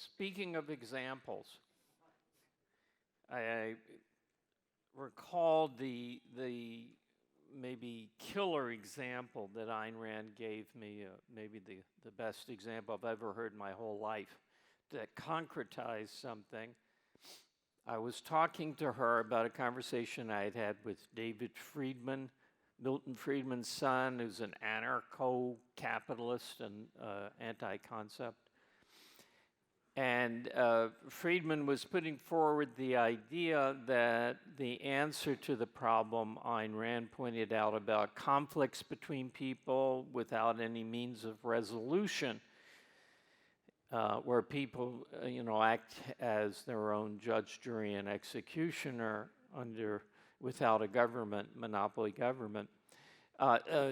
Speaking of examples, I recalled the maybe killer example that Ayn Rand gave me, maybe the best example I've ever heard in my whole life, that concretized something. I was talking to her about a conversation I had had with David Friedman, Milton Friedman's son, who's an anarcho-capitalist and anti-concept. And Friedman was putting forward the idea that the answer to the problem Ayn Rand pointed out about conflicts between people without any means of resolution, where people, act as their own judge, jury, and executioner without a government, monopoly government.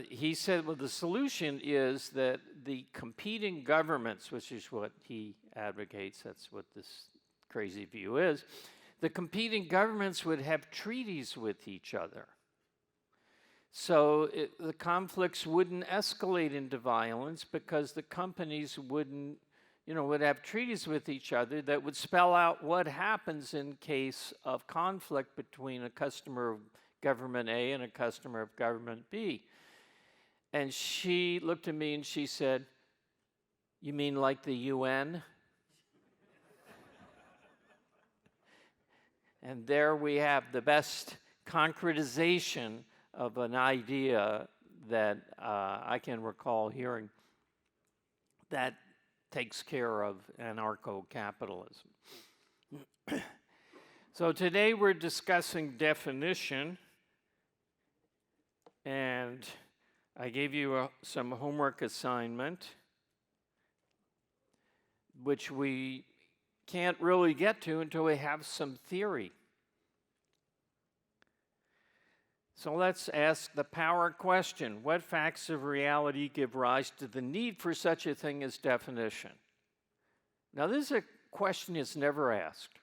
He said, well, the solution is that the competing governments, which is what he advocates, that's what this crazy view is, the competing governments would have treaties with each other. So the conflicts wouldn't escalate into violence because the companies would have treaties with each other that would spell out what happens in case of conflict between a customer of government A and a customer of government B. And she looked at me and she said, "You mean like the UN?" And there we have the best concretization of an idea that I can recall hearing that takes care of anarcho-capitalism. So today we're discussing definition, and I gave you some homework assignment, which we can't really get to until we have some theory. So let's ask the power question. What facts of reality give rise to the need for such a thing as definition? Now, this is a question that's never asked.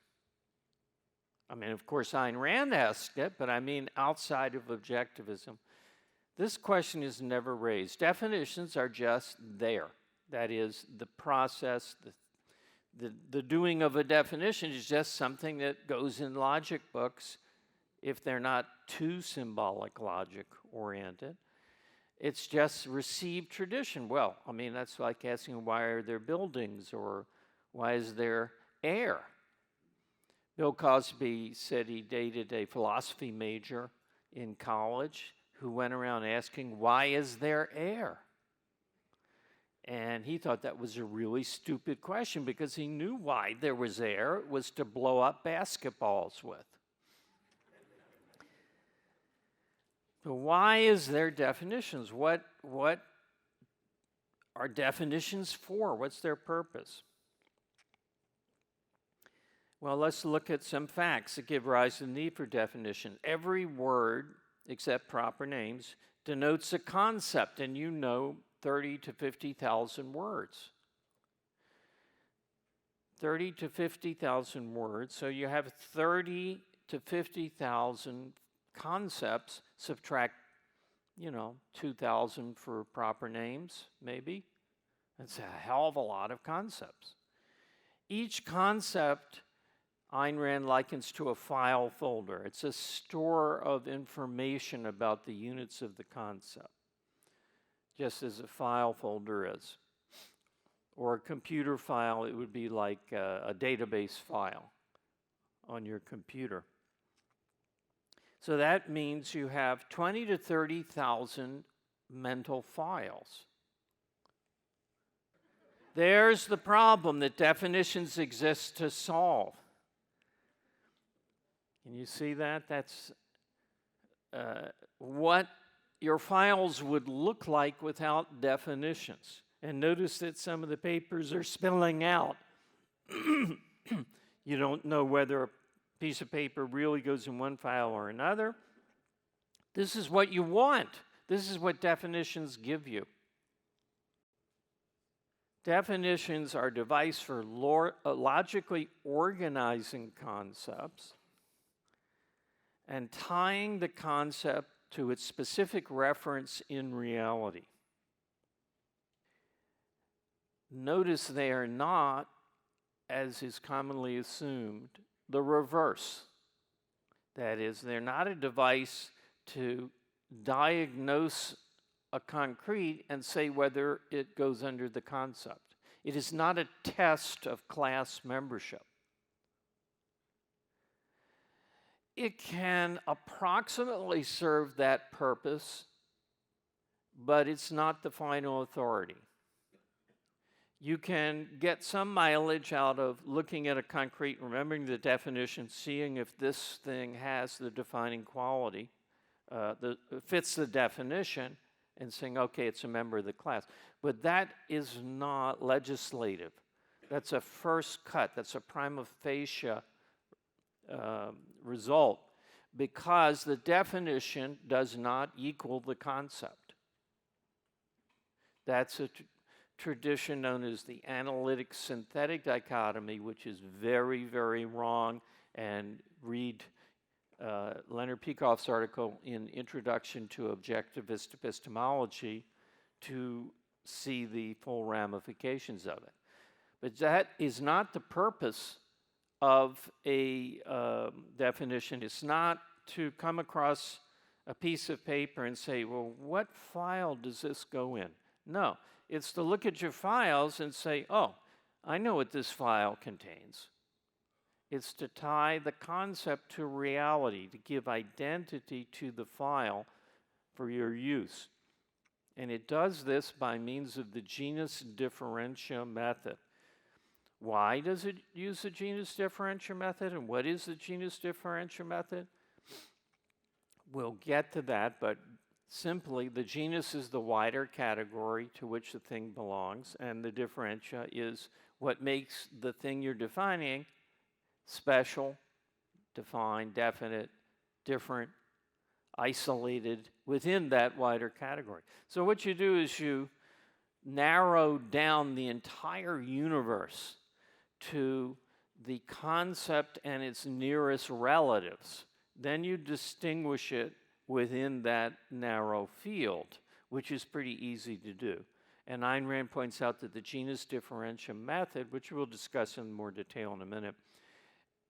I mean, of course, Ayn Rand asked it, but I mean outside of objectivism. This question is never raised. Definitions are just there. That is, the process, the doing of a definition is just something that goes in logic books if they're not too symbolic logic oriented. It's just received tradition. Well, I mean, that's like asking why are there buildings or why is there air? Bill Cosby said he dated a philosophy major in college who went around asking, why is there air? And he thought that was a really stupid question because he knew why there was air. It was to blow up basketballs with. So why is there definitions? What are definitions for? What's their purpose? Well, let's look at some facts that give rise to the need for definition. Every word, except proper names, denotes a concept, and 30 to 50,000 words. 30 to 50,000 words, so you have 30 to 50,000 concepts, subtract, 2,000 for proper names, maybe. That's a hell of a lot of concepts. Each concept Ayn Rand likens to a file folder. It's a store of information about the units of the concept, just as a file folder is. Or a computer file, it would be like a database file on your computer. So that means you have 20 to 30,000 mental files. There's the problem that definitions exist to solve. Can you see that? That's what your files would look like without definitions. And notice that some of the papers are spilling out. You don't know whether a piece of paper really goes in one file or another. This is what you want. This is what definitions give you. Definitions are a device for logically organizing concepts and tying the concept to its specific reference in reality. Notice they are not as is commonly assumed, the reverse. That is, they're not a device to diagnose a concrete and say whether it goes under the concept. It is not a test of class membership. It can approximately serve that purpose, but it's not the final authority. You can get some mileage out of looking at a concrete, remembering the definition, seeing if this thing has the defining quality, fits the definition, and saying, okay, it's a member of the class. But that is not legislative. That's a first cut. That's a prima facie result, because the definition does not equal the concept. That's a tradition known as the analytic-synthetic dichotomy, which is very, very wrong. And read Leonard Peikoff's article in Introduction to Objectivist Epistemology to see the full ramifications of it. But that is not the purpose of a definition. It's not to come across a piece of paper and say, well, what file does this go in? No, it's to look at your files and say, oh, I know what this file contains. It's to tie the concept to reality, to give identity to the file for your use. And it does this by means of the genus differentia method. Why does it use the genus differentia method, and what is the genus differentia method? We'll get to that, but simply the genus is the wider category to which the thing belongs, and the differentia is what makes the thing you're defining special, defined, definite, different, isolated within that wider category. So what you do is you narrow down the entire universe to the concept and its nearest relatives. Then you distinguish it within that narrow field, which is pretty easy to do. And Ayn Rand points out that the genus differentia method, which we'll discuss in more detail in a minute,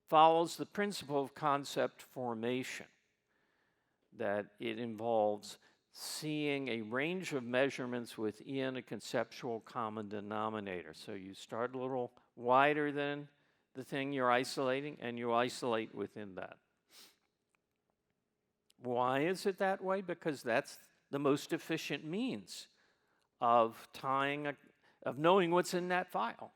follows the principle of concept formation, that it involves seeing a range of measurements within a conceptual common denominator. So you start a little wider than the thing you're isolating, and you isolate within that. Why is it that way? Because that's the most efficient means of of knowing what's in that file.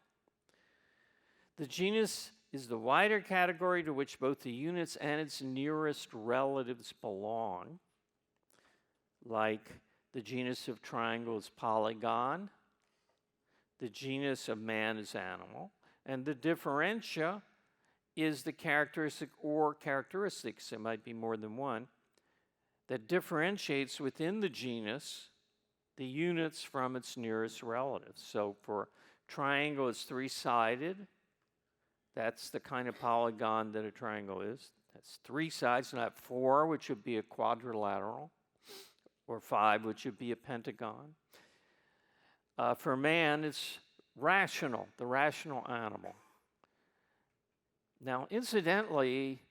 The genus is the wider category to which both the units and its nearest relatives belong, like the genus of triangle is polygon, the genus of man is animal, and the differentia is the characteristic or characteristics, it might be more than one, that differentiates within the genus the units from its nearest relatives. So for triangle, it's three-sided. That's the kind of polygon that a triangle is. That's three sides, not four, which would be a quadrilateral, or five, which would be a pentagon. For man, it's rational, the rational animal. Now, incidentally,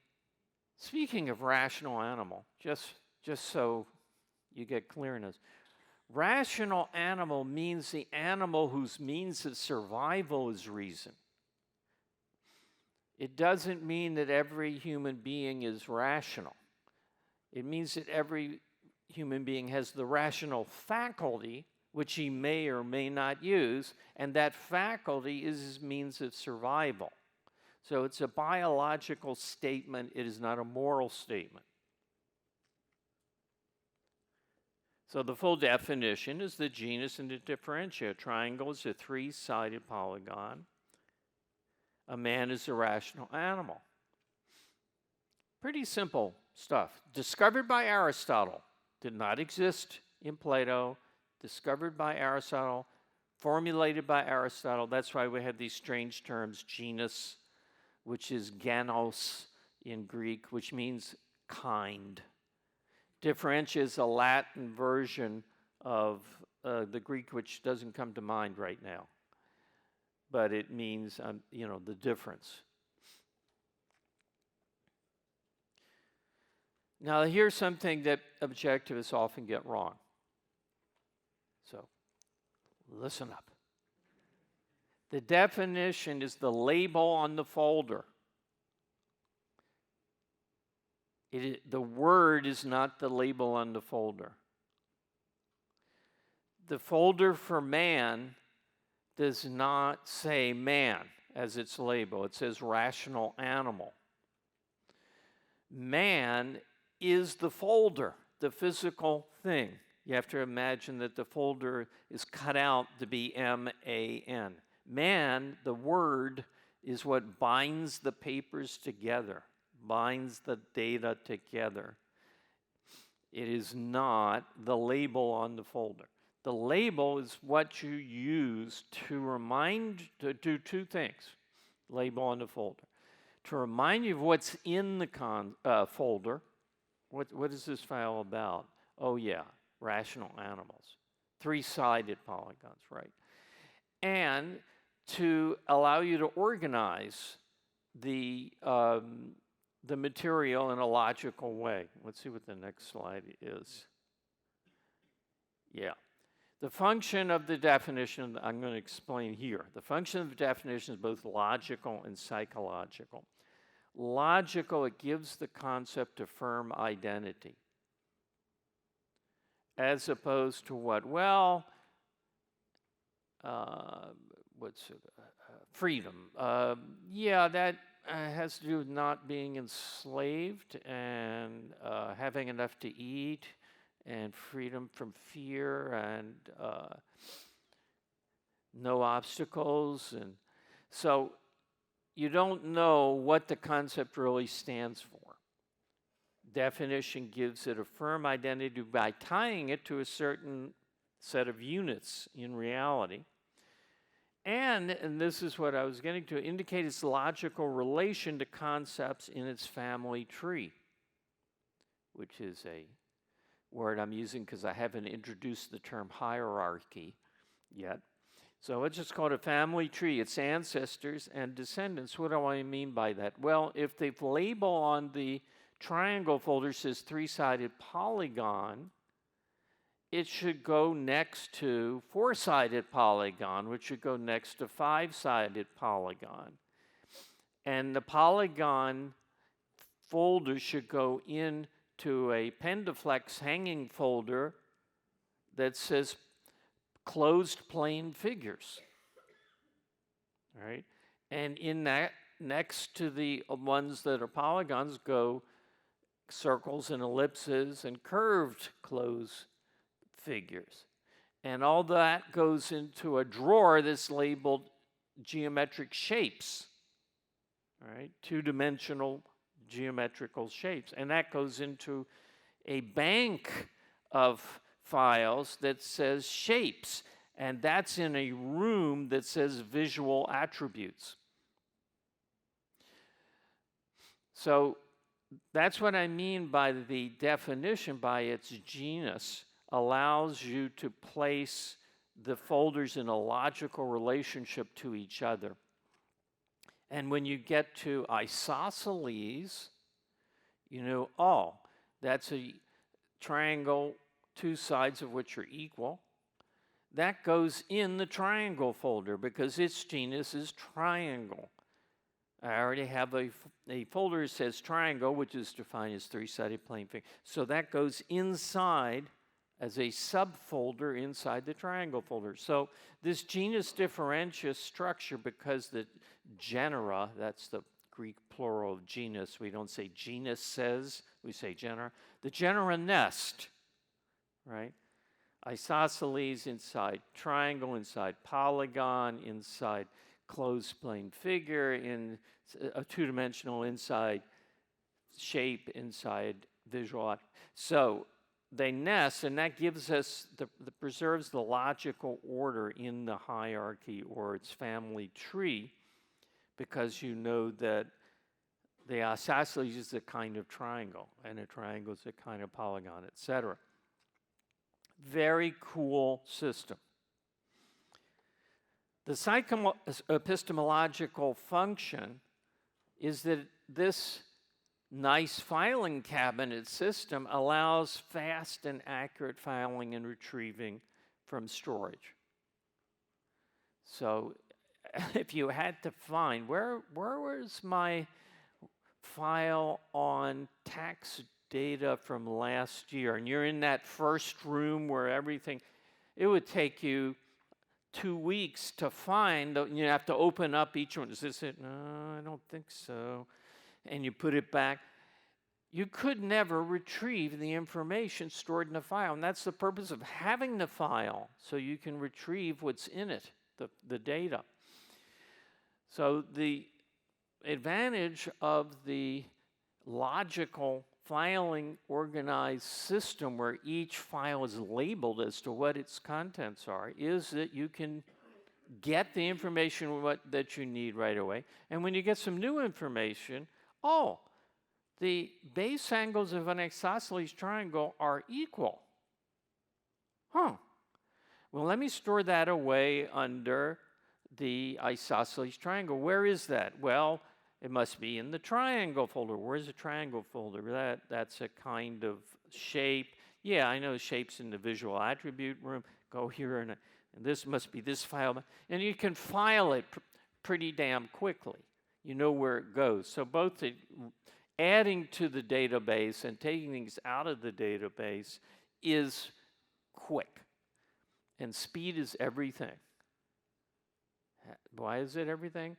speaking of rational animal, just so you get clearness, rational animal means the animal whose means of survival is reason. It doesn't mean that every human being is rational. It means that every human being has the rational faculty, which he may or may not use, and that faculty is his means of survival. So it's a biological statement. It is not a moral statement. So the full definition is the genus and the differentia. A triangle is a three-sided polygon. A man is a rational animal. Pretty simple stuff. Discovered by Aristotle. Did not exist in Plato. Discovered by Aristotle. Formulated by Aristotle. That's why we have these strange terms. Genus, which is genos in Greek, which means kind. Differentia is a Latin version of the Greek, which doesn't come to mind right now. but it means, the difference. Now, here's something that objectivists often get wrong. So, listen up. The definition is the label on the folder. The word is not the label on the folder. The folder for man does not say man as its label. It says rational animal. Man is the folder, the physical thing. You have to imagine that the folder is cut out to be M-A-N. Man, the word, is what binds the papers together, binds the data together. It is not the label on the folder. The label is what you use to do two things. Label on the folder. To remind you of what's in the folder. What is this file about? Oh yeah, rational animals. 3-sided polygons, right? And to allow you to organize the material in a logical way. Let's see what the next slide is. Yeah. The function of the definition, I'm going to explain here. The function of the definition is both logical and psychological. Logical, it gives the concept a firm identity. As opposed to what? Well, freedom. Yeah, that has to do with not being enslaved and having enough to eat and freedom from fear and no obstacles. And so you don't know what the concept really stands for. Definition gives it a firm identity by tying it to a certain set of units in reality. And this is what I was getting to, indicate its logical relation to concepts in its family tree, which is a word I'm using because I haven't introduced the term hierarchy yet. So let's just call it a family tree. It's ancestors and descendants. What do I mean by that? Well, if the label on the triangle folder says 3-sided polygon, it should go next to 4-sided polygon, which should go next to 5-sided polygon. And the polygon folder should go into a pendaflex hanging folder that says closed plane figures. All right? And in that, next to the ones that are polygons, go circles and ellipses and curved closed figures. And all that goes into a drawer that's labeled geometric shapes. All right? 2-dimensional geometrical shapes. And that goes into a bank of files that says shapes, and that's in a room that says visual attributes. So that's what I mean by the definition, by its genus, allows you to place the folders in a logical relationship to each other. And when you get to isosceles, you know, oh, that's a triangle, 2 sides of which are equal. That goes in the triangle folder because its genus is triangle. I already have a folder that says triangle, which is defined as 3-sided plane figure. So that goes inside as a subfolder inside the triangle folder. So this genus differentia structure, because the genera, that's the Greek plural of genus, we don't say genus says, we say genera. The genera nest, right? Isosceles inside triangle, inside polygon, inside closed plane figure, in a 2-dimensional inside shape, inside visual. So they nest, and that gives us, preserves the logical order in the hierarchy or its family tree, because you know that the isosceles is a kind of triangle, and a triangle is a kind of polygon, etc. Very cool system. The psycho-epistemological function is that this nice filing cabinet system allows fast and accurate filing and retrieving from storage. So if you had to find, where was my file on tax data from last year, and you're in that first room where everything, it would take you 2 weeks to find, you have to open up each one. Is this it? No, I don't think so. And you put it back. You could never retrieve the information stored in the file, and that's the purpose of having the file, so you can retrieve what's in it, the data. So the advantage of the logical filing organized system where each file is labeled as to what its contents are is that you can get the information that you need right away. And when you get some new information, oh, the base angles of an isosceles triangle are equal. Huh. Well, let me store that away under the isosceles triangle. Where is that? Well, it must be in the triangle folder. Where's the triangle folder? That's a kind of shape. Yeah, I know shapes in the visual attribute room. Go here, and this must be this file. And you can file it pretty damn quickly. You know where it goes. So both adding to the database and taking things out of the database is quick. And speed is everything. Why is it everything?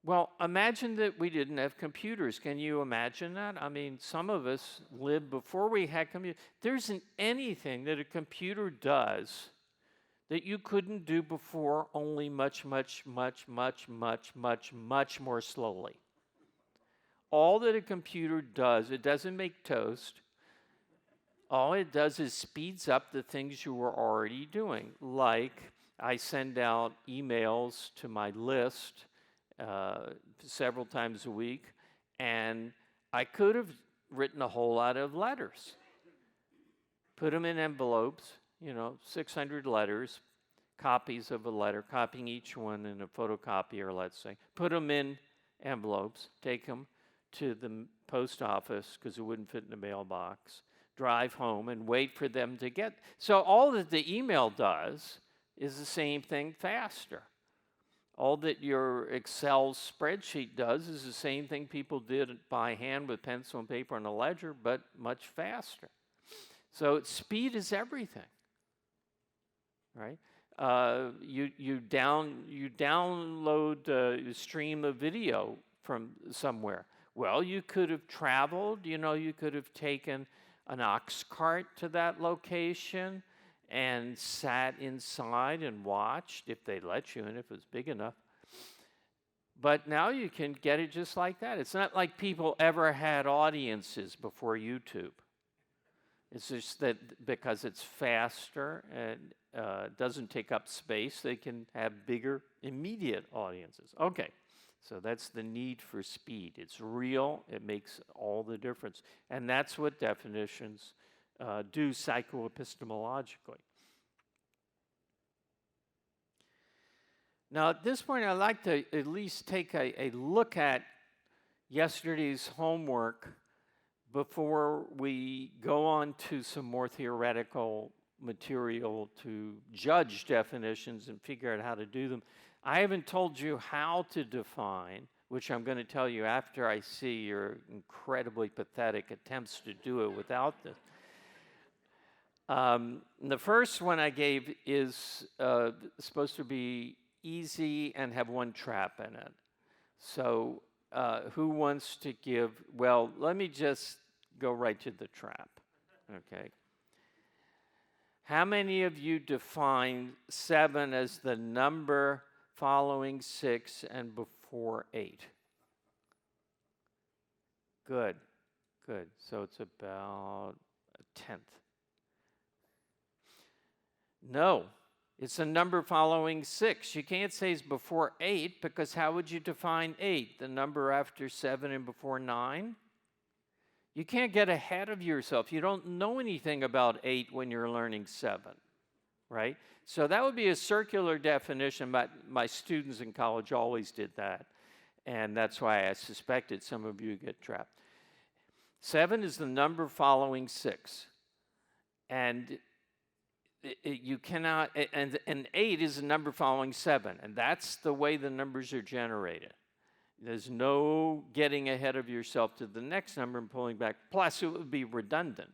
Well, imagine that we didn't have computers. Can you imagine that? I mean, some of us lived before we had computers. There isn't anything that a computer does that you couldn't do before, only much, much, much, much, much, much, much more slowly. All that a computer does, it doesn't make toast. All it does is speeds up the things you were already doing. Like, I send out emails to my list several times a week, and I could have written a whole lot of letters. Put them in envelopes, 600 letters, copies of a letter, copying each one in a photocopier, let's say. Put them in envelopes, take them to the post office because it wouldn't fit in the mailbox, drive home and wait for them to get. So all that the email does is the same thing faster. All that your Excel spreadsheet does is the same thing people did by hand with pencil and paper and a ledger, but much faster. So speed is everything, right? You download a stream of video from somewhere. Well, you could have traveled. You could have taken an ox cart to that location and sat inside and watched, if they let you in, if it was big enough. But now you can get it just like that. It's not like people ever had audiences before YouTube. It's just that because it's faster and doesn't take up space, they can have bigger, immediate audiences. Okay, so that's the need for speed. It's real. It makes all the difference. And that's what definitions do psychoepistemologically. Now, at this point, I'd like to at least take a look at yesterday's homework before we go on to some more theoretical material to judge definitions and figure out how to do them. I haven't told you how to define, which I'm going to tell you after I see your incredibly pathetic attempts to do it without this. The first one I gave is supposed to be easy and have one trap in it. So who wants to give? Well, let me just go right to the trap, okay? How many of you define 7 as the number following 6 and before 8? Good, good. So it's about a tenth. No, it's a number following 6. You can't say it's before 8 because how would you define 8? The number after 7 and before 9? You can't get ahead of yourself. You don't know anything about 8 when you're learning 7, right? So that would be a circular definition. My students in college always did that, and that's why I suspected some of you get trapped. 7 is the number following 6, and you cannot, and 8 is a number following 7, and that's the way the numbers are generated. There's no getting ahead of yourself to the next number and pulling back. Plus, it would be redundant.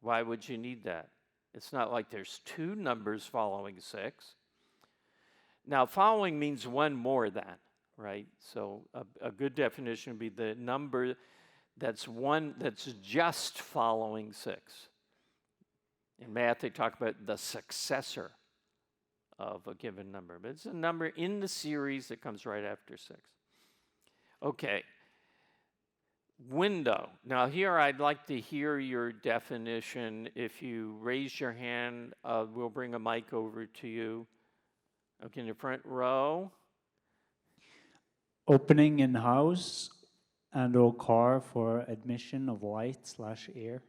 Why would you need that? It's not like there's 2 numbers following 6. Now, following means one more than, right? So a good definition would be the number that's just following 6. In math, they talk about the successor of a given number, but it's a number in the series that comes right after 6. Okay, window. Now here I'd like to hear your definition. If you raise your hand, we'll bring a mic over to you. Okay, in the front row. Opening in house and or car for admission of light/air.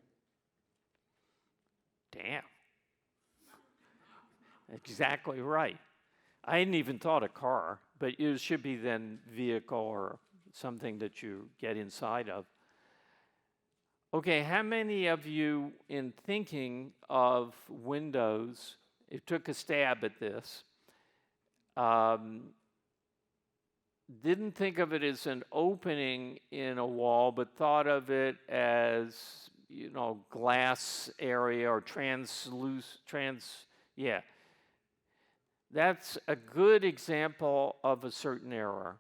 Damn. Exactly right. I hadn't even thought of car, but it should be then vehicle or something that you get inside of. Okay, how many of you, in thinking of windows, it took a stab at this, didn't think of it as an opening in a wall, but thought of it as, you know, glass area or yeah. That's a good example of a certain error.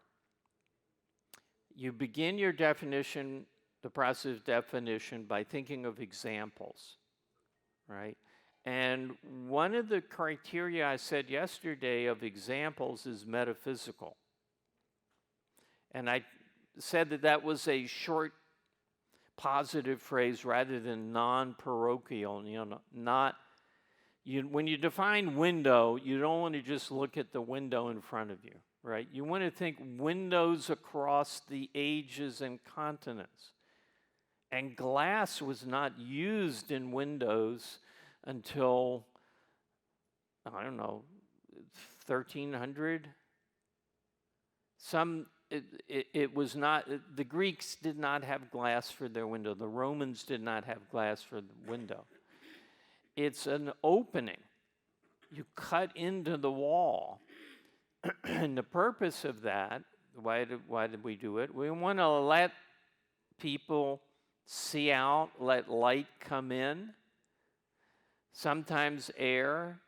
You begin your definition, the process of definition, by thinking of examples, right? And one of the criteria I said yesterday of examples is metaphysical. And I said that that was a short positive phrase rather than non-parochial, you know, when you define window, you don't want to just look at the window in front of you, right? You want to think windows across the ages and continents. And glass was not used in windows until, I don't know, 1300. It was not, the Greeks did not have glass for their window. The Romans did not have glass for the window. It's an opening. You cut into the wall. And the purpose of that, why did we do it? We want to let people see out, let light come in. Sometimes air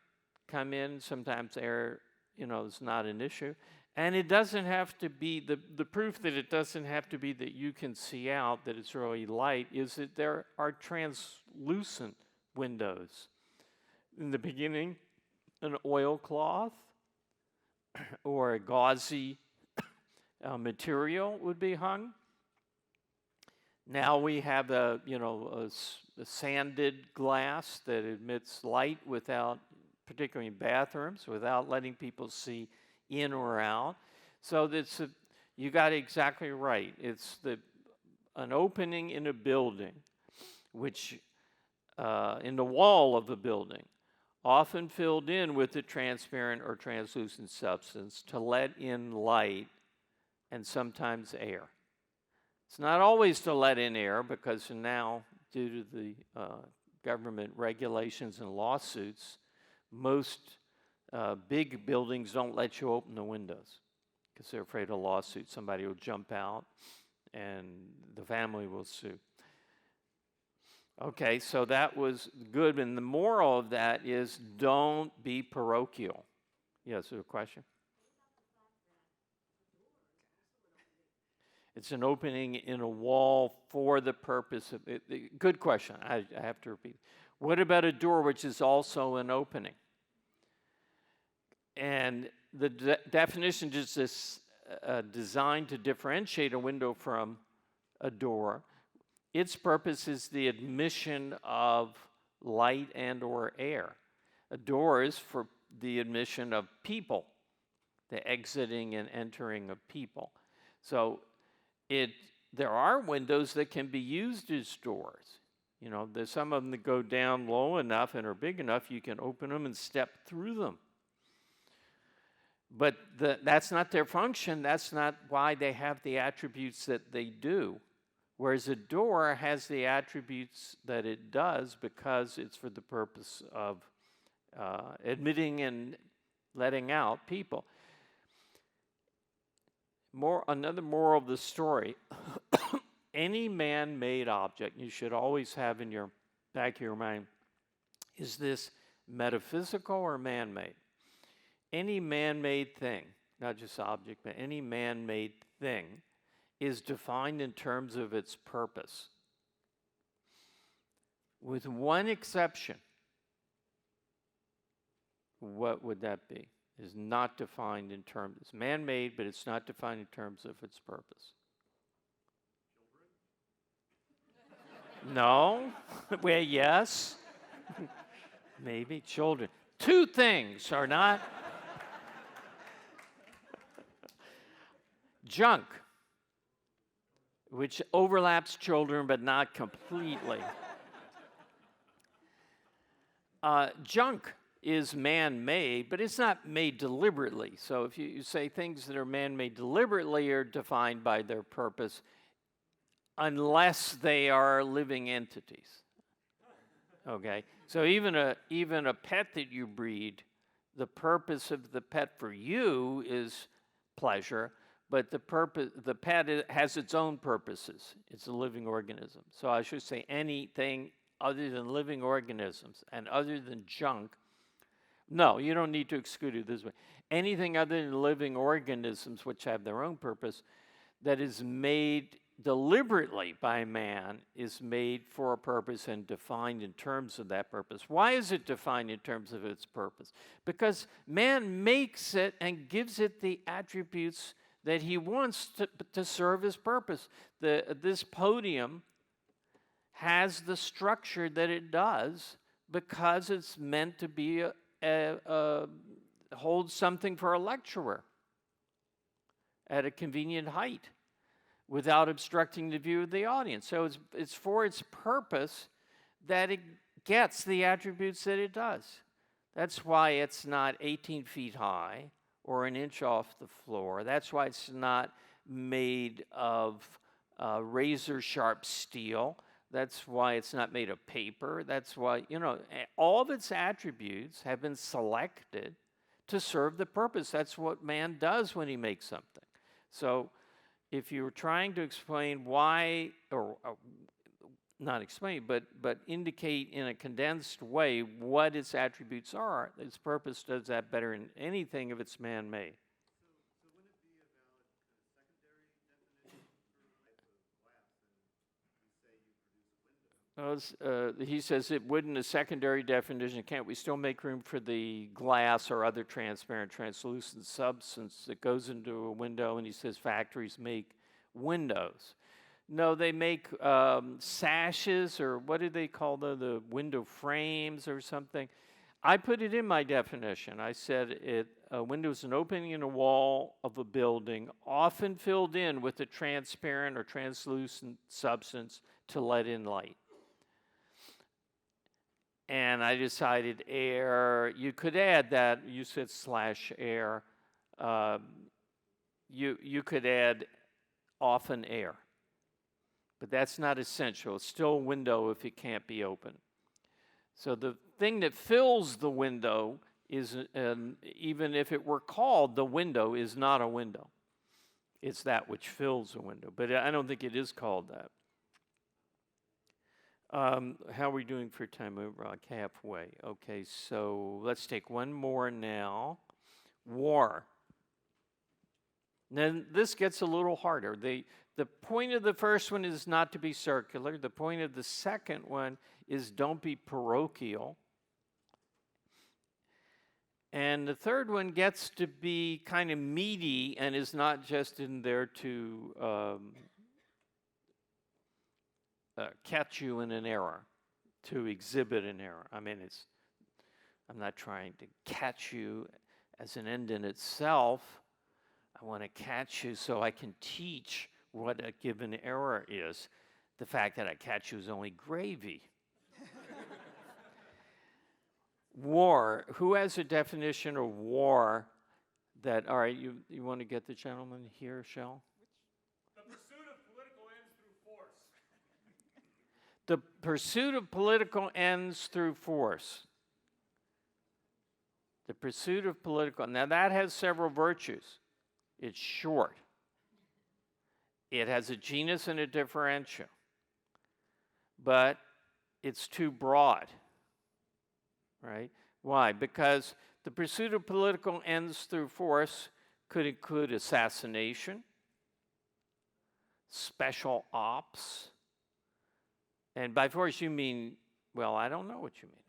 come in, sometimes air, you know, is not an issue. And it doesn't have to be, the proof that it doesn't have to be that you can see out, that it's really light, is that there are translucent windows. In the beginning, an oilcloth or a gauzy material would be hung. Now we have a sanded glass that emits light without, particularly in bathrooms, without letting people see in or out. So that's you got it exactly right. It's an opening in a building, which in the wall of a building, often filled in with a transparent or translucent substance to let in light and sometimes air. It's not always to let in air, because now, due to the government regulations and lawsuits, most big buildings don't let you open the windows because they're afraid of lawsuits. Somebody will jump out and the family will sue. Okay, so that was good, and the moral of that is don't be parochial. Yes, a question? It's an opening in a wall for the purpose of it. Good question. I have to repeat. What about a door which is also an opening? And the definition is designed to differentiate a window from a door. Its purpose is the admission of light and or air. A door is for the admission of people, the exiting and entering of people. So there are windows that can be used as doors. You know, there's some of them that go down low enough and are big enough you can open them and step through them. But that's not their function. That's not why they have the attributes that they do. Whereas a door has the attributes that it does because it's for the purpose of admitting and letting out people. Another moral of the story, any man-made object you should always have in your back of your mind, is this metaphysical or man-made? Any man-made thing, not just object, but any man-made thing is defined in terms of its purpose. With one exception. What would that be? It is not defined in terms, it's man-made, but it's not defined in terms of its purpose. No? Well, yes. Maybe children. Two things are not. Junk, which overlaps children but not completely. Junk is man-made, but it's not made deliberately. So if you say things that are man-made deliberately are defined by their purpose, unless they are living entities. Okay? So even a pet that you breed, the purpose of the pet for you is pleasure, but the pet has its own purposes. It's a living organism. So I should say anything other than living organisms and other than junk. No, you don't need to exclude it this way. Anything other than living organisms which have their own purpose that is made deliberately by man is made for a purpose and defined in terms of that purpose. Why is it defined in terms of its purpose? Because man makes it and gives it the attributes that he wants to serve his purpose. This podium has the structure that it does because it's meant to be hold something for a lecturer at a convenient height without obstructing the view of the audience. So it's for its purpose that it gets the attributes that it does. That's why it's not 18 feet high or an inch off the floor. That's why it's not made of razor-sharp steel. That's why it's not made of paper. That's why, all of its attributes have been selected to serve the purpose. That's what man does when he makes something. So if you're trying to explain why, or not explain, but indicate in a condensed way what its attributes are, its purpose does that better than anything if it's man-made. So wouldn't it be a valid secondary definition for glass, and you say you produce a window? He says it wouldn't a secondary definition. Can't we still make room for the glass or other transparent, translucent substance that goes into a window? And he says factories make windows. No, they make sashes, or what do they call the window frames or something. I put it in my definition. I said a window is an opening in a wall of a building, often filled in with a transparent or translucent substance to let in light. And I decided air. You could add that. You said /air. You could add often air. But that's not essential. It's still a window if it can't be open. So the thing that fills the window is, even if it were called the window, is not a window. It's that which fills a window. But I don't think it is called that. How are we doing for time? We're like halfway. Okay, so let's take one more now. War. Then this gets a little harder. The point of the first one is not to be circular. The point of the second one is don't be parochial. And the third one gets to be kind of meaty and is not just in there to catch you in an error, to exhibit an error. I mean, I'm not trying to catch you as an end in itself. I want to catch you so I can teach what a given error is. The fact that I catch you is only gravy. War. Who has a definition of war that, all right, you want to get the gentleman here, Shell? The pursuit of political ends through force. The pursuit of political ends through force. The pursuit of political, now that has several virtues. It's short. It has a genus and a differential. But it's too broad, right? Why? Because the pursuit of political ends through force could include assassination, special ops, and by force you mean, well, I don't know what you mean.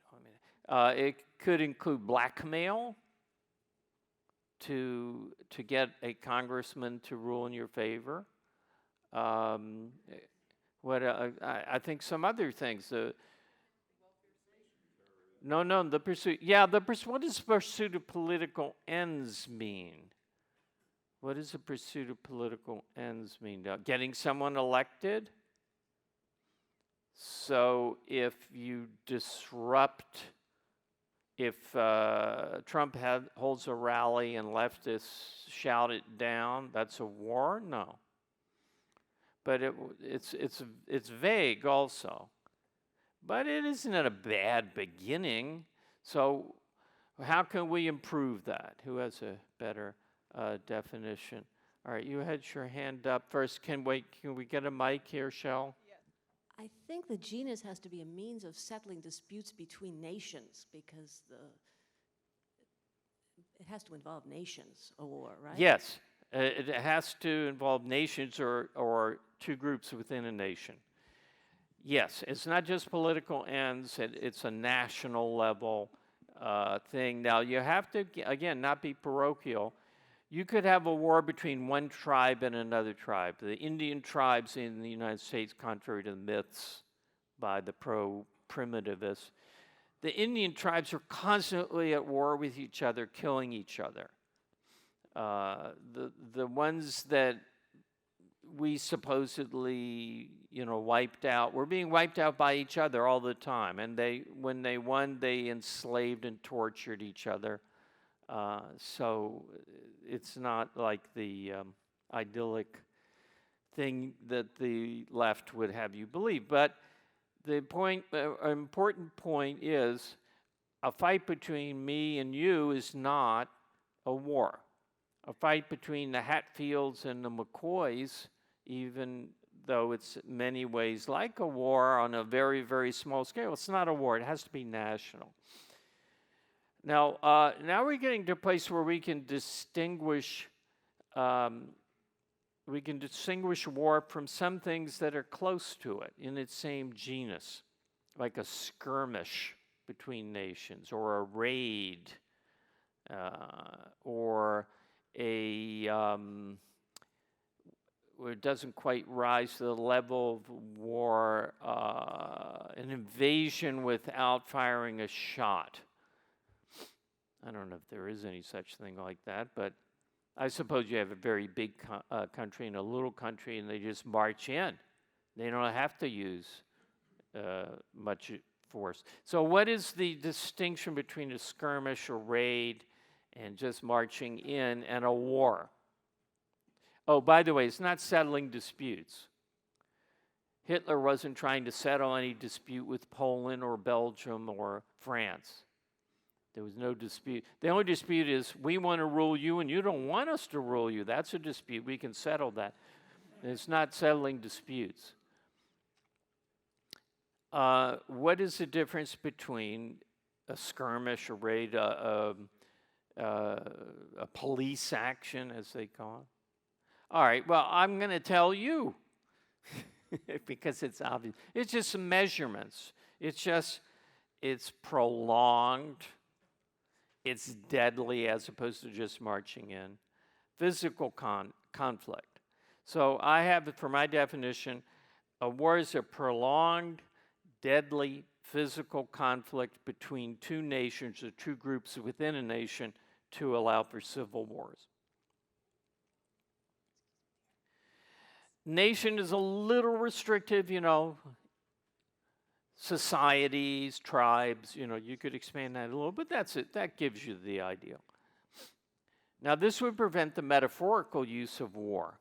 It could include blackmail to get a congressman to rule in your favor. I think some other things. The pursuit. Yeah, what does pursuit of political ends mean? What does the pursuit of political ends mean? Getting someone elected? So if you disrupt, if Trump holds a rally and leftists shout it down, that's a war? No. But it's vague also. But it isn't a bad beginning. So how can we improve that? Who has a better definition? All right, you had your hand up first. Can we get a mic here, Shell? I think the genus has to be a means of settling disputes between nations because it has to involve nations, a war, right? Yes, it has to involve nations or two groups within a nation. Yes, it's not just political ends, it's a national level thing. Now, you have to, again, not be parochial. You could have a war between one tribe and another tribe. The Indian tribes in the United States, contrary to the myths by the pro-primitivists, the Indian tribes are constantly at war with each other, killing each other. The ones that we supposedly, wiped out, were being wiped out by each other all the time. And when they won, they enslaved and tortured each other. So it's not like the idyllic thing that the left would have you believe. But the important point is, a fight between me and you is not a war. A fight between the Hatfields and the McCoys, even though it's in many ways like a war on a very, very small scale, it's not a war. It has to be national. Now we're getting to a place where we can distinguish war from some things that are close to it in its same genus, like a skirmish between nations, or a raid, or where it doesn't quite rise to the level of war, an invasion without firing a shot. I don't know if there is any such thing like that, but I suppose you have a very big country and a little country, and they just march in. They don't have to use much force. So what is the distinction between a skirmish, a raid, and just marching in, and a war? Oh, by the way, it's not settling disputes. Hitler wasn't trying to settle any dispute with Poland or Belgium or France. There was no dispute. The only dispute is, we want to rule you and you don't want us to rule you. That's a dispute. We can settle that. It's not settling disputes. What is the difference between a skirmish, a raid, a police action, as they call it? All right, well, I'm going to tell you because it's obvious. It's just some measurements. It's prolonged. It's deadly as opposed to just marching in. Physical conflict. So I have, for my definition, a war is a prolonged, deadly physical conflict between two nations or two groups within a nation to allow for civil wars. Nation is a little restrictive, you know, societies, tribes, you know, you could expand that a little, but that's it. That gives you the idea. Now, this would prevent the metaphorical use of war.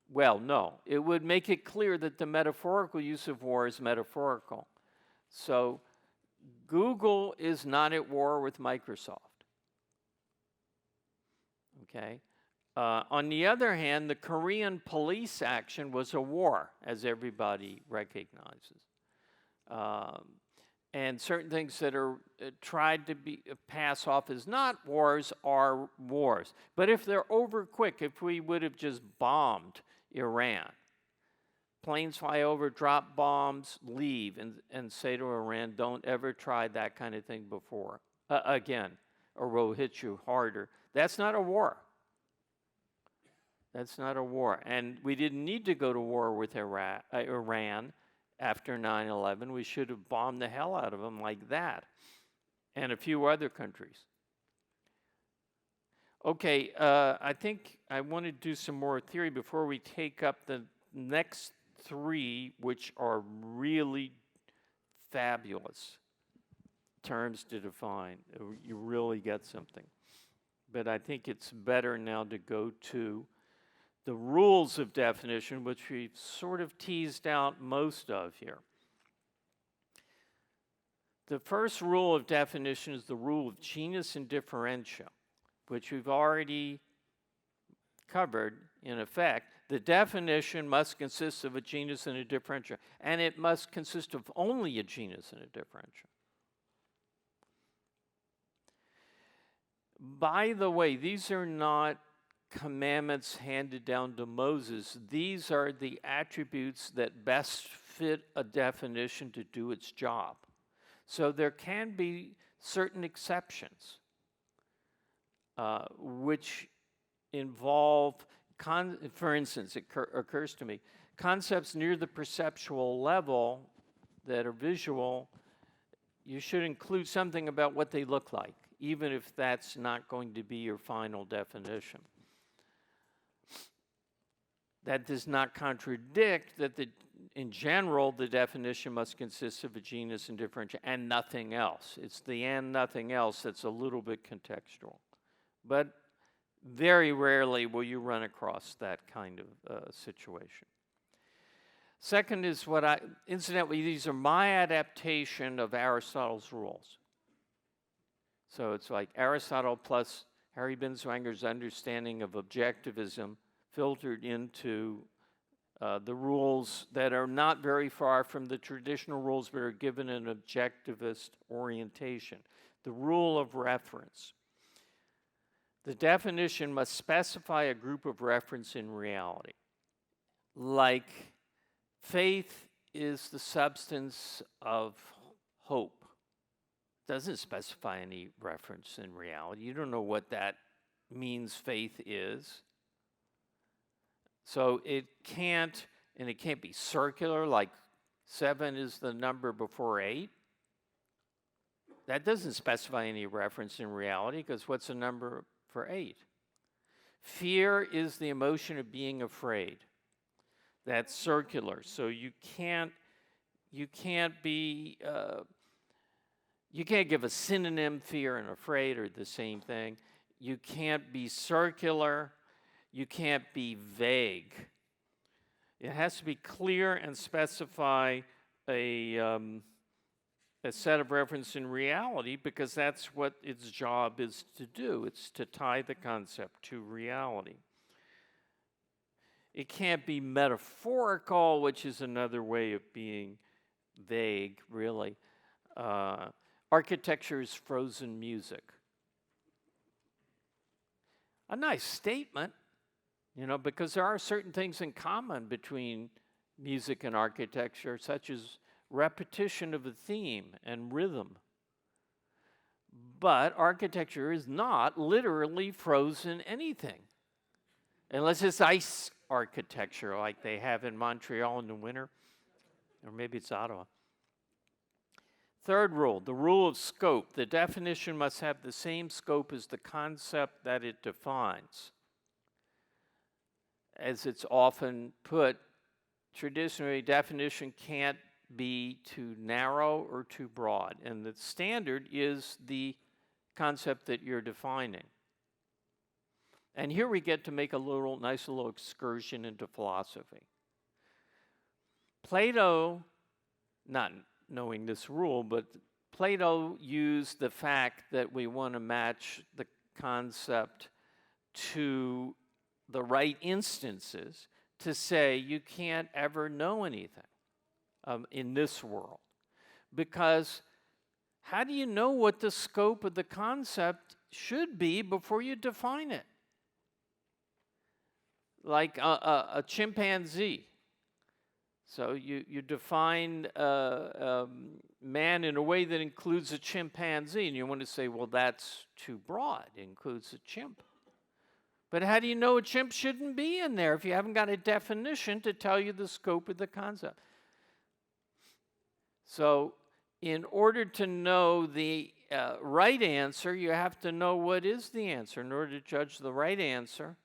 Well, no, it would make it clear that the metaphorical use of war is metaphorical. So, Google is not at war with Microsoft. Okay? On the other hand, the Korean police action was a war, as everybody recognizes. And certain things that are tried to be pass off as not wars are wars. But if they're over quick, if we would have just bombed Iran, planes fly over, drop bombs, leave, and say to Iran, don't ever try that kind of thing before again, or we'll hit you harder. That's not a war. That's not a war. And we didn't need to go to war with Iran after 9/11. We should have bombed the hell out of them like that, and a few other countries. Okay, I think I want to do some more theory before we take up the next three, which are really fabulous terms to define. You really get something. But I think it's better now to go to the rules of definition, which we've sort of teased out most of here. The first rule of definition is the rule of genus and differential, which we've already covered in effect. The definition must consist of a genus and a differential, and it must consist of only a genus and a differential. By the way, these are not commandments handed down to Moses. These are the attributes that best fit a definition to do its job. So there can be certain exceptions, which involve, for instance, it occurs to me, concepts near the perceptual level that are visual, you should include something about what they look like, even if that's not going to be your final definition. That does not contradict that in general, the definition must consist of a genus and differential and nothing else. It's the and nothing else that's a little bit contextual. But very rarely will you run across that kind of situation. Second is incidentally, these are my adaptation of Aristotle's rules. So it's like Aristotle plus Harry Binswanger's understanding of objectivism filtered into the rules that are not very far from the traditional rules but are given an objectivist orientation. The rule of reference. The definition must specify a group of reference in reality. Like faith is the substance of hope. Doesn't specify any reference in reality. You don't know what that means faith is. So it can't be circular, like 7 is the number before 8. That doesn't specify any reference in reality, because what's the number for 8? Fear is the emotion of being afraid. That's circular. So you can't give a synonym, fear and afraid are the same thing. You can't be circular. You can't be vague. It has to be clear and specify a set of reference in reality, because that's what its job is to do. It's to tie the concept to reality. It can't be metaphorical, which is another way of being vague, really. Architecture is frozen music. A nice statement. Because there are certain things in common between music and architecture, such as repetition of a theme and rhythm. But architecture is not literally frozen anything, unless it's ice architecture like they have in Montreal in the winter, or maybe it's Ottawa. Third rule, the rule of scope. The definition must have the same scope as the concept that it defines. as it's often put, traditionally, definition can't be too narrow or too broad, and the standard is the concept that you're defining. And here we get to make a nice little excursion into philosophy. Plato, not knowing this rule, but Plato used the fact that we want to match the concept to the right instances to say you can't ever know anything in this world. Because how do you know what the scope of the concept should be before you define it? Like a chimpanzee. So you define man in a way that includes a chimpanzee, and you want to say, well, that's too broad. It includes a chimp. But how do you know a chimp shouldn't be in there if you haven't got a definition to tell you the scope of the concept? So in order to know the right answer, you have to know what is the answer. In order to judge the right answer,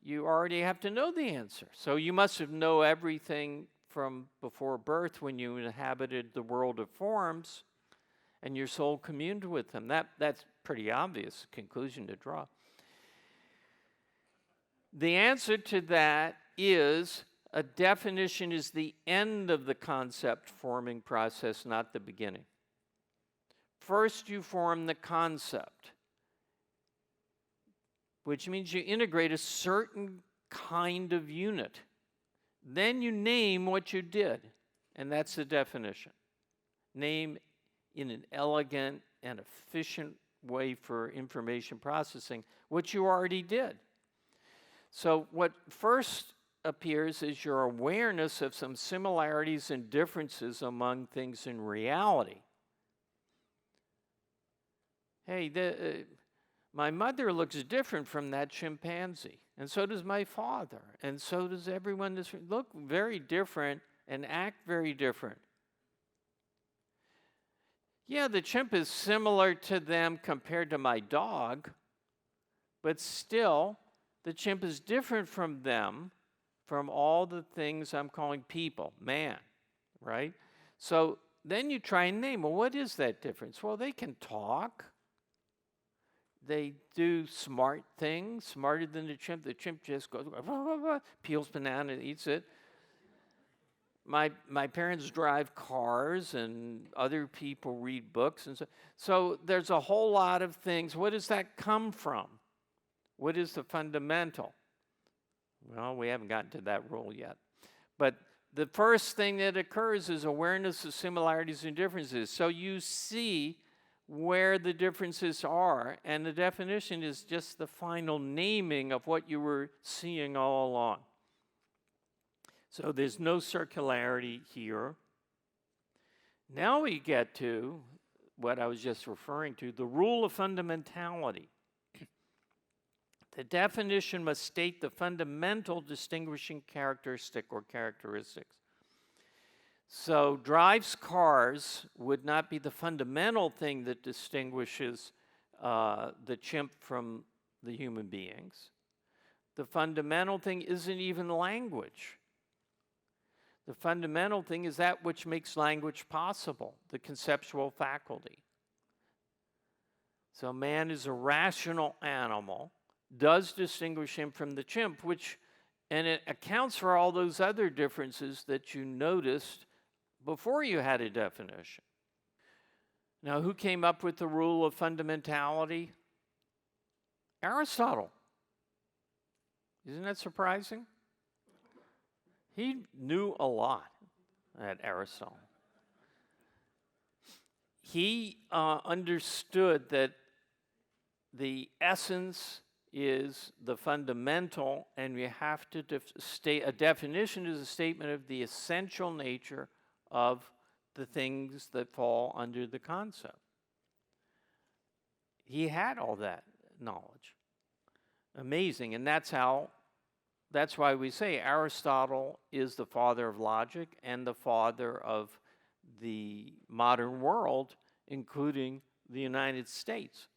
you already have to know the answer. So you must have known everything from before birth when you inhabited the world of forms and your soul communed with them. That's pretty obvious conclusion to draw. The answer to that is a definition is the end of the concept forming process, not the beginning. First, you form the concept, which means you integrate a certain kind of unit. Then you name what you did, and that's the definition. Name in an elegant and efficient way for information processing what you already did. So what first appears is your awareness of some similarities and differences among things in reality. Hey, my mother looks different from that chimpanzee, and so does my father, and so does everyone. This look very different and act very different. Yeah, the chimp is similar to them compared to my dog, but still, the chimp is different from them, from all the things I'm calling people, man, right? So then you try and name, well, what is that difference? Well, they can talk. They do smart things, smarter than the chimp. The chimp just goes, blah, blah, blah, peels banana and eats it. My parents drive cars, and other people read books. And so there's a whole lot of things. What does that come from? What is the fundamental? Well, we haven't gotten to that rule yet. But the first thing that occurs is awareness of similarities and differences. So you see where the differences are, and the definition is just the final naming of what you were seeing all along. So there's no circularity here. Now we get to what I was just referring to, the rule of fundamentality. The definition must state the fundamental distinguishing characteristic or characteristics. So drives cars would not be the fundamental thing that distinguishes the chimp from the human beings. The fundamental thing isn't even language. The fundamental thing is that which makes language possible, the conceptual faculty. So man is a rational animal, does distinguish him from the chimp, and it accounts for all those other differences that you noticed before you had a definition. Now, who came up with the rule of fundamentality? Aristotle. Isn't that surprising? He knew a lot, that Aristotle. He understood that the essence is the fundamental, and we have to state a definition is a statement of the essential nature of the things that fall under the concept. He had all that knowledge. Amazing, and that's why we say Aristotle is the father of logic and the father of the modern world, including the United States.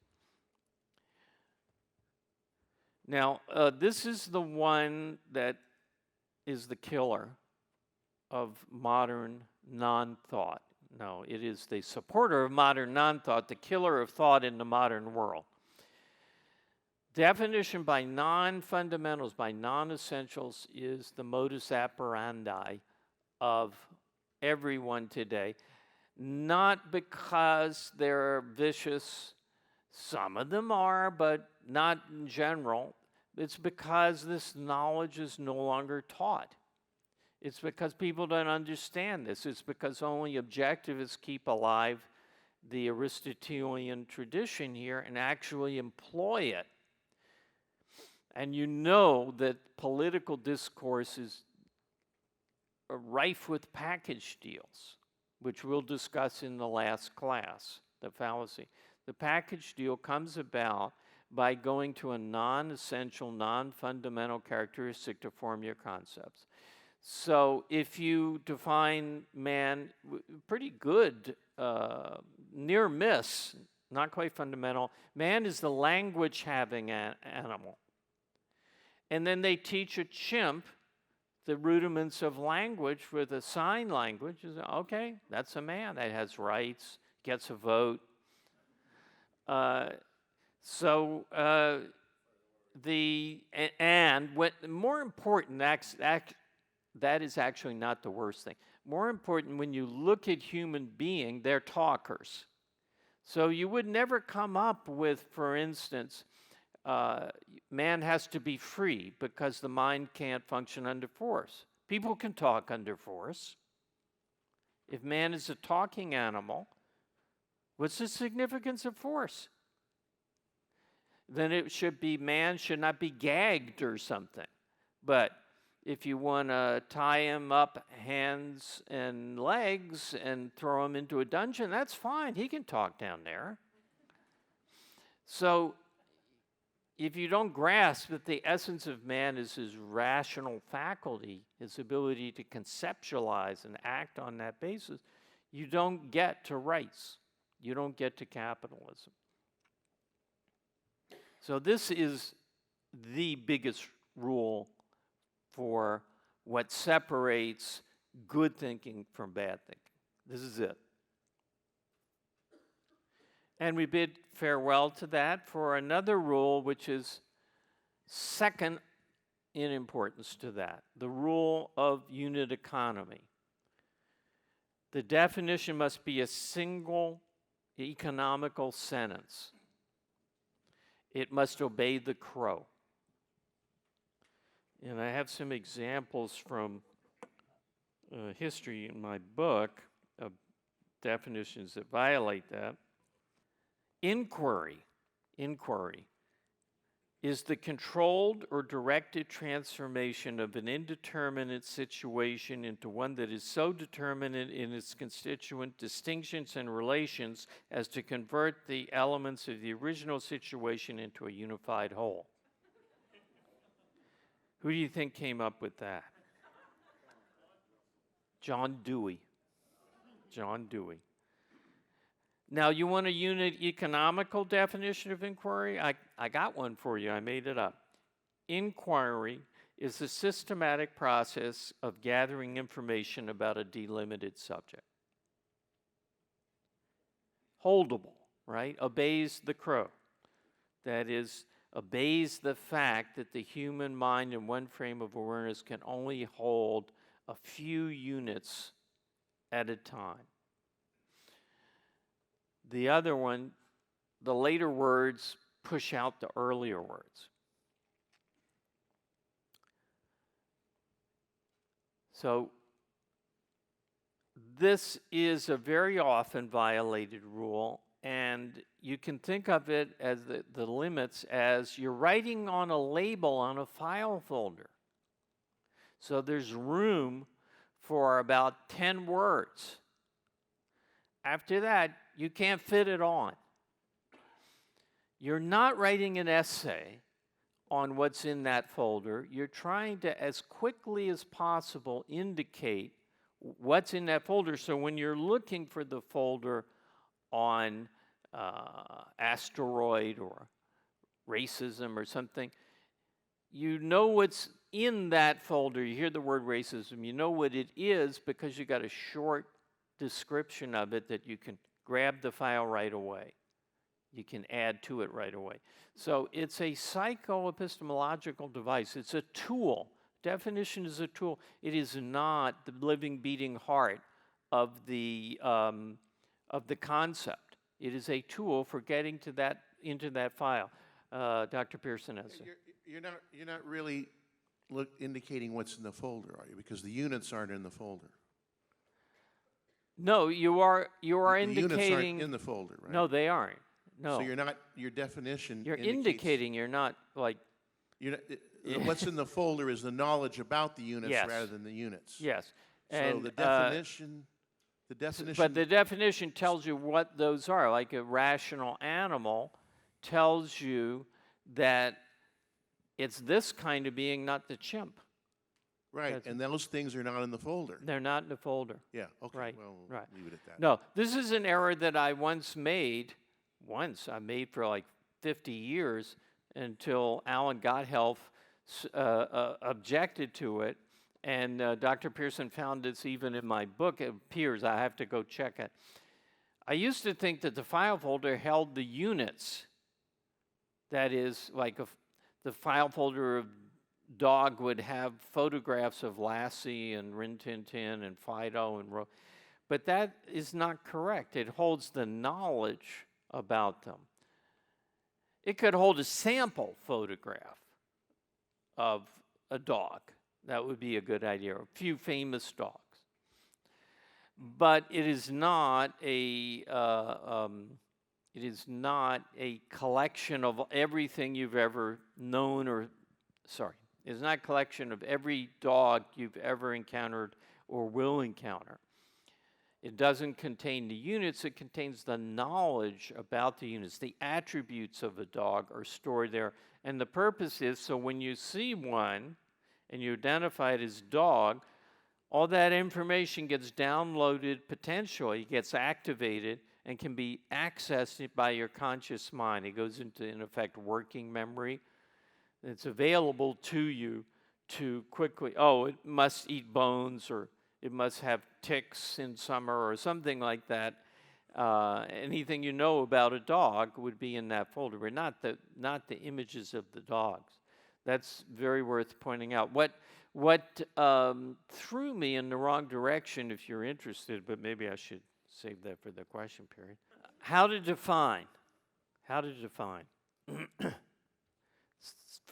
Now, this is the one that is the killer of modern non-thought. No, it is the supporter of modern non-thought, the killer of thought in the modern world. Definition by non-fundamentals, by non-essentials, is the modus operandi of everyone today. Not because they're vicious, some of them are, but not in general. It's because this knowledge is no longer taught. It's because people don't understand this. It's because only objectivists keep alive the Aristotelian tradition here and actually employ it. And you know that political discourse is rife with package deals, which we'll discuss in the last class, the fallacy. The package deal comes about by going to a non-essential, non-fundamental characteristic to form your concepts. So if you define man, pretty good, near miss, not quite fundamental, man is the language-having animal. And then they teach a chimp the rudiments of language with a sign language. Okay, that's a man that has rights, gets a vote. More important, that is actually not the worst thing. More important, when you look at human being, they're talkers. So you would never come up with, for instance, man has to be free because the mind can't function under force. People can talk under force. If man is a talking animal, what's the significance of force? Then it should be man should not be gagged or something. But if you want to tie him up hands and legs and throw him into a dungeon, that's fine. He can talk down there. So if you don't grasp that the essence of man is his rational faculty, his ability to conceptualize and act on that basis, you don't get to rights. You don't get to capitalism. So this is the biggest rule for what separates good thinking from bad thinking. This is it. And we bid farewell to that for another rule which is second in importance to that, the rule of unit economy. The definition must be a single economical sentence. It must obey the crow. And I have some examples from history in my book of definitions that violate that. Inquiry is the controlled or directed transformation of an indeterminate situation into one that is so determinate in its constituent distinctions and relations as to convert the elements of the original situation into a unified whole. Who do you think came up with that? John Dewey. John Dewey. Now, you want a unit economical definition of inquiry? I got one for you. I made it up. Inquiry is a systematic process of gathering information about a delimited subject. Holdable, right? Obeys the crow. That is, obeys the fact that the human mind in one frame of awareness can only hold a few units at a time. The other one, the later words push out the earlier words. So this is a very often violated rule, and you can think of it as the limits as you're writing on a label on a file folder. So there's room for about 10 words. After that, you can't fit it on. You're not writing an essay on what's in that folder. You're trying to, as quickly as possible, indicate what's in that folder. So when you're looking for the folder on asteroid or racism or something, you know what's in that folder. You hear the word racism, you know what it is because you got a short description of it that you can grab the file right away. You can add to it right away. So it's a psycho-epistemological device. It's a tool. Definition is a tool. It is not the living, beating heart of the concept. It is a tool for getting to that into that file. Dr. Pearson has it. You're not really indicating what's in the folder, are you? Because the units aren't in the folder. No, you are The units indicating. aren't in the folder, right? No, they aren't. No. So you're not. Your definition. You're indicates- indicating. You're not like. You're not, what's in the folder is the knowledge about the units Yes. rather than the units. Yes. So And, the definition. The definition. but the definition tells you what those are. Like a rational animal tells you that it's this kind of being, not the chimp. right, that's- and those things are not in the folder. They're not in the folder. Yeah. Okay. Right, Well, right. leave it at that. No, this is an error that I once made. I made for like 50 years until Alan Gotthelf objected to it. And Dr. Pearson found this even in my book. It appears. I have to go check it. I used to think that the file folder held the units. That is, like the file folder of dog would have photographs of Lassie and Rin Tin Tin and Fido and but that is not correct. It holds the knowledge about them. It could hold a sample photograph of a dog. That would be a good idea. A few famous dogs. But it is not a collection of everything you've ever known it's not a collection of every dog you've ever encountered or will encounter. It doesn't contain the units, it contains the knowledge about the units. The attributes of a dog are stored there. And the purpose is so when you see one and you identify it as dog, all that information gets downloaded potentially, gets activated, and can be accessed by your conscious mind. It goes into, in effect, working memory. It's available to you to quickly, it must eat bones, or it must have ticks in summer, or something like that. Anything you know about a dog would be in that folder, but not the images of the dogs. That's very worth pointing out. What threw me in the wrong direction, if you're interested, but maybe I should save that for the question period. How to define.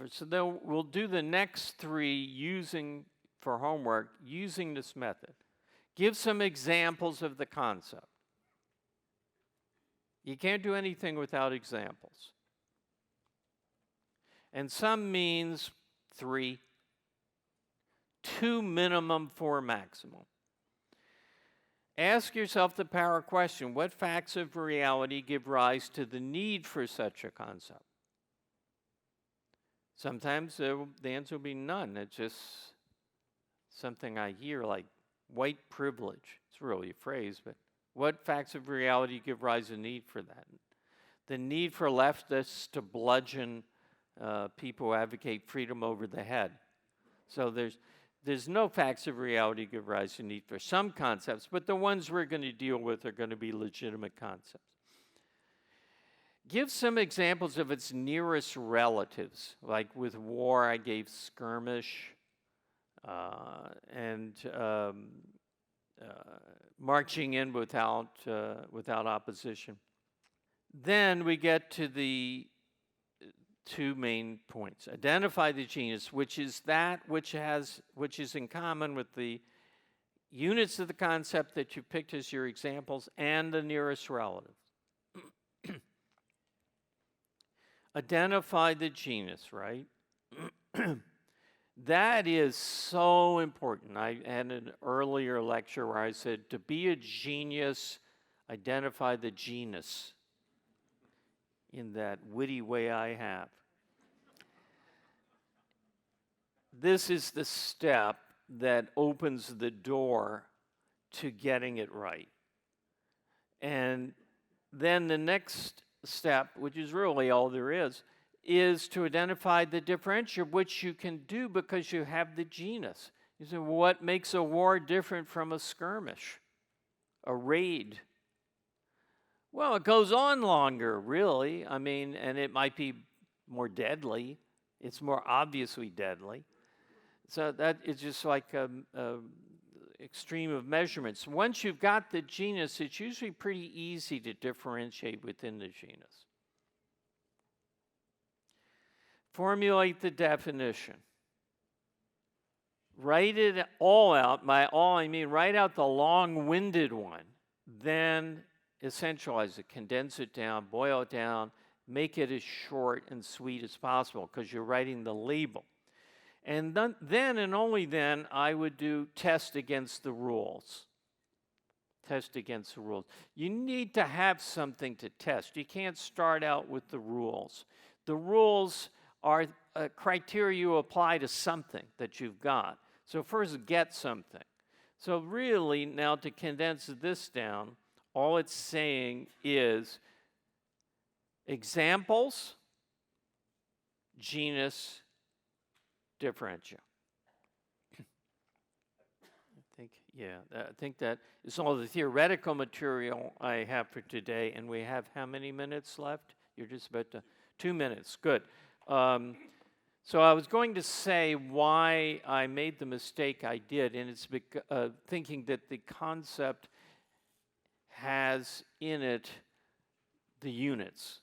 So then we'll do the next three for homework using this method. Give some examples of the concept. You can't do anything without examples. And some means 3, 2 minimum, 4 maximum. Ask yourself the power question: what facts of reality give rise to the need for such a concept? Sometimes the answer will be none. It's just something I hear like white privilege. It's really a phrase, but what facts of reality give rise to the need for that? The need for leftists to bludgeon people who advocate freedom over the head. So there's no facts of reality give rise to need for some concepts, but the ones we're going to deal with are going to be legitimate concepts. Give some examples of its nearest relatives. Like with war, I gave skirmish and marching in without opposition. Then we get to the 2 main points. Identify the genus, which is that which is in common with the units of the concept that you picked as your examples and the nearest relative. Identify the genus, right? That is so important. I had an earlier lecture where I said, to be a genius, identify the genus, in that witty way I have. This is the step that opens the door to getting it right. And then the next step, which is really all there is is to identify the differential, which you can do because you have the genus. You say, well, what makes a war different from a skirmish, a raid? Well, it goes on longer, really. I mean, and it might be more deadly. It's more obviously deadly. So that is just like an extreme of measurements. Once you've got the genus, it's usually pretty easy to differentiate within the genus. Formulate the definition. Write it all out. By all, I mean write out the long-winded one. Then essentialize it, condense it down, boil it down, make it as short and sweet as possible because you're writing the label. And then and only then, I would do test against the rules. Test against the rules. You need to have something to test. You can't start out with the rules. The rules are a criteria you apply to something that you've got. So first, get something. So really, now to condense this down, all it's saying is examples, genus, differential. I think that is all the theoretical material I have for today. And we have how many minutes left? You're just about to 2 minutes. Good. So I was going to say why I made the mistake I did, and it's thinking that the concept has in it the units.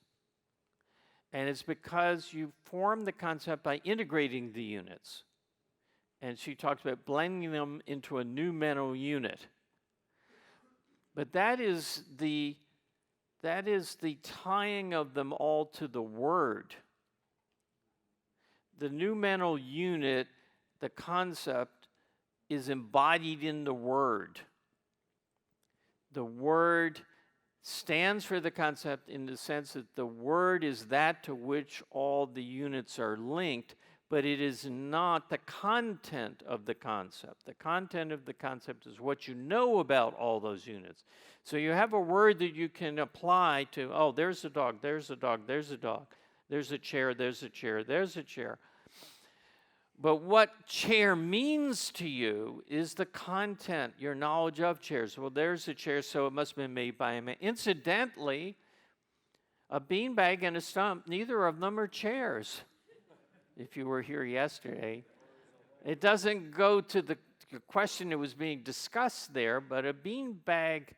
And it's because you form the concept by integrating the units. And she talks about blending them into a new mental unit. But that is the tying of them all to the word. The new mental unit, the concept, is embodied in the word. The word stands for the concept in the sense that the word is that to which all the units are linked, but it is not the content of the concept. The content of the concept is what you know about all those units. So you have a word that you can apply to, oh, there's a dog, there's a dog, there's a dog, there's a chair, there's a chair, there's a chair. But what chair means to you is the content, your knowledge of chairs. Well, there's a chair, so it must have been made by a man. Incidentally, a beanbag and a stump, neither of them are chairs. If you were here yesterday, it doesn't go to the question that was being discussed there, but a beanbag,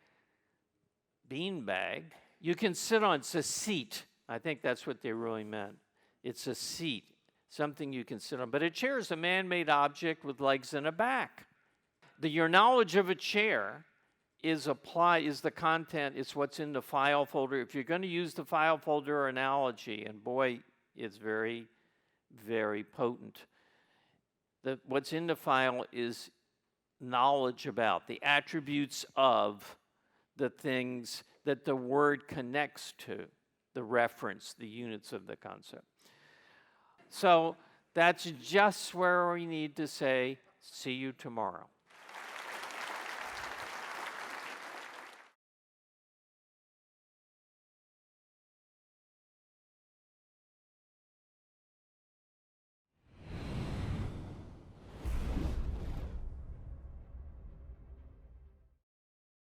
you can sit on. It's a seat. I think that's what they really meant. It's a seat. Something you can sit on. But a chair is a man-made object with legs and a back. Your knowledge of a chair is the content, it's what's in the file folder. If you're going to use the file folder analogy, and boy, it's very, very potent. What's in the file is knowledge about, the attributes of the things that the word connects to, the reference, the units of the concept. So that's just where we need to say, see you tomorrow.